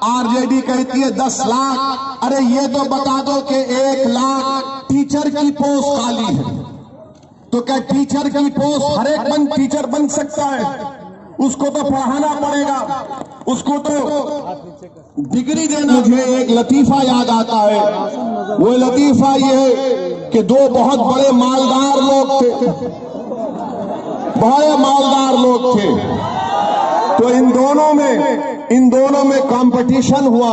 RJD कहती है 10 लाख। अरे ये तो बता दो कि 1 लाख टीचर की पोस्ट खाली है, तो क्या टीचर की पोस्ट हर एक टीचर बन सकता है? उसको तो पढ़ाना पड़ेगा, उसको तो डिग्री देना। मुझे एक लतीफा याद आता है, वो लतीफा ये है कि 2 बहुत बड़े मालदार लोग थे, बड़े मालदार लोग थे, तो इन दोनों में कंपटीशन हुआ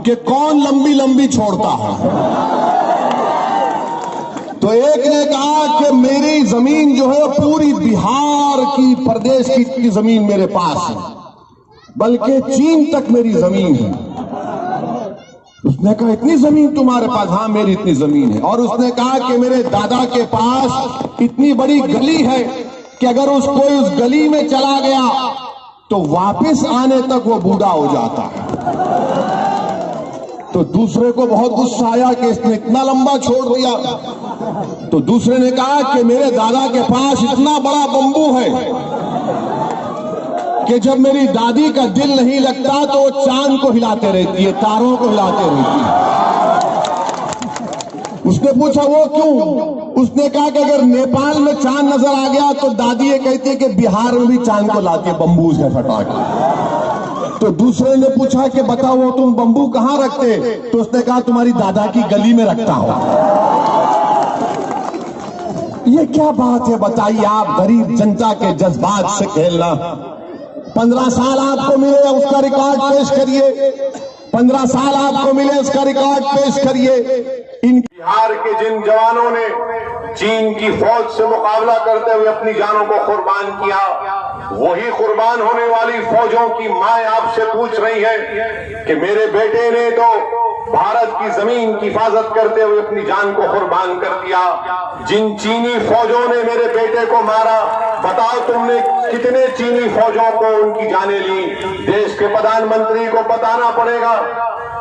कि कौन लंबी लंबी छोड़ता है। तो एक ने कहा कि मेरी जमीन जो है पूरी बिहार की, प्रदेश की जमीन मेरे पास है, बल्कि चीन तक मेरी जमीन है। उसने कहा इतनी जमीन तुम्हारे पास? हाँ मेरी इतनी जमीन है। और उसने कहा कि मेरे दादा के पास इतनी बड़ी गली है कि अगर कोई उस गली में चला गया तो वापस आने तक वो बूढ़ा हो जाता है। तो दूसरे को बहुत गुस्सा आया कि इसने इतना लंबा छोड़ दिया। तो दूसरे ने कहा कि मेरे दादा के पास इतना बड़ा बंबू है कि जब मेरी दादी का दिल नहीं लगता तो वो चांद को हिलाते रहती है, तारों को हिलाते रहती है। उसने पूछा वो क्यों? उसने कहा कि अगर नेपाल में चांद नजर आ गया तो दादी ये कहती है कि बिहार में भी चांद को लाती है बंबू से फटा के। तो दूसरे ने पूछा कि बताओ तुम बंबू कहां रखते? तो उसने कहा तुम्हारी दादा की गली में रखता हूं। ये क्या बात है बताइए आप? गरीब जनता के जज्बात से खेलना। 15 साल आपको मिले उसका रिकॉर्ड पेश करिए, 15 साल आपको मिले उसका रिकॉर्ड पेश करिए। इन बिहार के जिन जवानों ने चीन की फौज से मुकाबला करते हुए अपनी जानों को कुर्बान किया, वही कुर्बान होने वाली फौजों की मां आपसे पूछ रही है कि मेरे बेटे ने तो भारत की जमीन की हिफाजत करते हुए अपनी जान को कुर्बान कर दिया। जिन चीनी फौजों ने मेरे बेटे को मारा, बताओ तुमने कितने चीनी फौजों को उनकी जानें ली? देश के प्रधानमंत्री को बताना पड़ेगा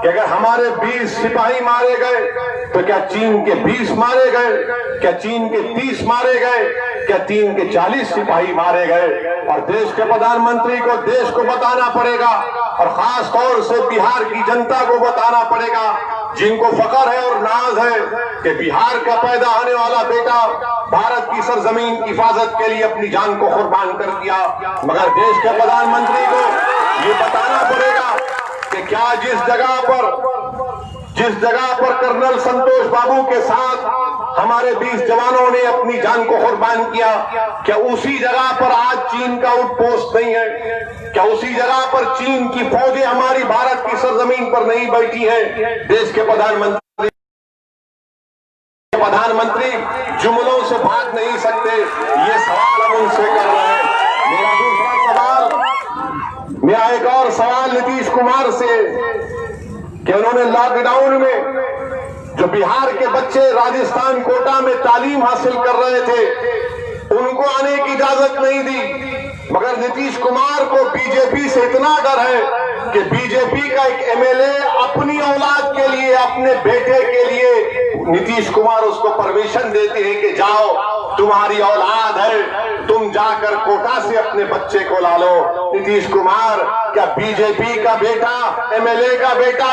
कि अगर हमारे 20 सिपाही मारे गए तो क्या चीन के 20 मारे गए? क्या चीन के 30 मारे गए? क्या चीन के 40 सिपाही मारे गए? और देश के प्रधानमंत्री को देश को बताना पड़ेगा, और खास तौर से बिहार की जनता को बताना पड़ेगा, जिनको फख्र है और नाज है कि बिहार का पैदा होने वाला बेटा भारत की सरजमीन की हिफाजत के लिए अपनी जान को कुर्बान कर दिया। मगर देश के प्रधानमंत्री को ये बताना पड़ेगा कि क्या जिस जगह पर कर्नल संतोष बाबू के साथ हमारे 20 जवानों ने अपनी जान को कुर्बान किया, क्या उसी जगह पर आज चीन का आउटपोस्ट नहीं है? क्या उसी जगह पर चीन की फौजें हमारी भारत की सरजमीन पर नहीं बैठी है? देश के प्रधानमंत्री जुमलों से भाग नहीं सकते। ये सवाल हम उनसे कर रहे हैं। मेरा दूसरा सवाल, मेरा एक और सवाल नीतीश कुमार से कि उन्होंने लॉकडाउन में जो बिहार के बच्चे राजस्थान कोटा में तालीम हासिल कर रहे थे उनको आने की इजाजत नहीं दी, मगर नीतीश कुमार को बीजेपी से इतना डर है कि बीजेपी का एक एमएलए अपनी औलाद के लिए, अपने बेटे के लिए नीतीश कुमार उसको परमिशन देते हैं कि जाओ तुम्हारी औलाद है, तुम जाकर कोटा से अपने बच्चे को ला लो। नीतीश कुमार क्या बीजेपी का बेटा, एमएलए का बेटा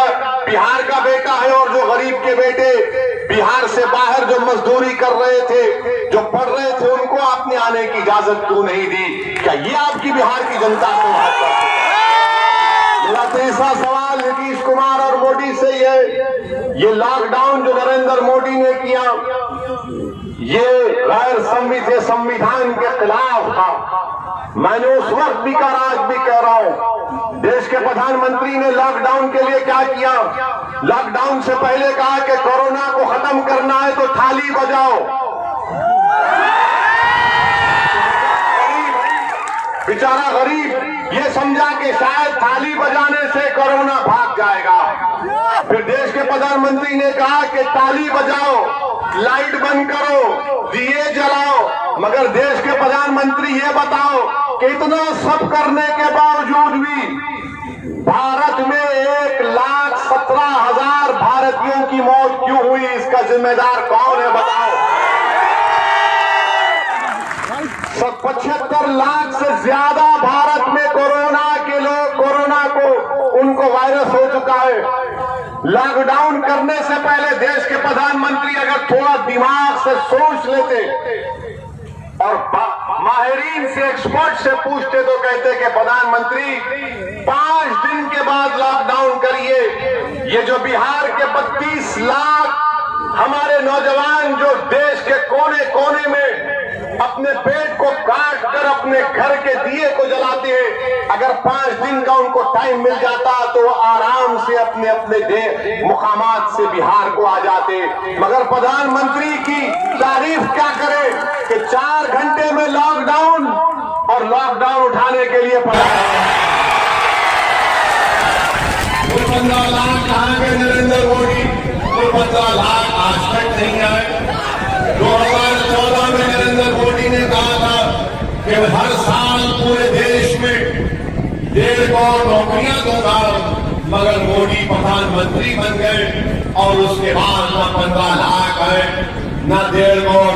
बिहार का बेटा है? और जो गरीब के बेटे बिहार से बाहर जो मजदूरी कर रहे थे, जो पढ़ रहे थे, उनको आपने आने की इजाजत क्यों नहीं दी? क्या ये आपकी बिहार की जनता से बात करते हैं? मेरा तीसरा सवाल नीतीश कुमार और मोदी से ये लॉकडाउन जो नरेंद्र मोदी ने किया, ये गैर संविधान के खिलाफ था। मैंने उस वक्त भी कहा, आज भी कह रहा हूं, देश के प्रधानमंत्री ने लॉकडाउन के लिए क्या किया? लॉकडाउन से पहले कहा कि कोरोना को खत्म करना है तो थाली बजाओ। बेचारा गरीब ये समझा कि शायद थाली बजाने से कोरोना भाग जाएगा। फिर देश के प्रधानमंत्री ने कहा कि ताली बजाओ, लाइट बंद करो, दिए जलाओ। मगर देश के प्रधानमंत्री ये बताओ कि इतना सब करने के बावजूद भी भारत में 1,17,000 भारतीयों की मौत क्यों हुई? इसका जिम्मेदार कौन है बताओ? 75 लाख से ज्यादा भारत में कोरोना को उनको वायरस हो चुका है। लॉकडाउन करने से पहले देश के प्रधानमंत्री अगर थोड़ा दिमाग से सोच लेते और माहिरीन से, एक्सपर्ट से पूछते तो कहते कि प्रधानमंत्री 5 दिन के बाद लॉकडाउन करिए। ये जो बिहार के 32 लाख हमारे नौजवान जो देश के कोने कोने में अपने पेट को काट कर अपने घर के दिए को जलाते हैं, अगर 5 दिन का उनको टाइम मिल जाता तो आराम से अपने अपने मुकामात से बिहार को आ जाते। मगर प्रधानमंत्री की तारीफ क्या करे कि 4 घंटे में लॉकडाउन और लॉकडाउन उठाने के लिए पड़ा। 15 लाख कहां के नरेंद्र मोदी? 15 लाख आज तक नहीं आए। 2014 में नरेंद्र मोदी ने कहा था कि हर साल पूरे देश में 150 नौकरियां दूंगा, मगर मोदी प्रधानमंत्री बन गए और उसके बाद न 15 लाख है, न 150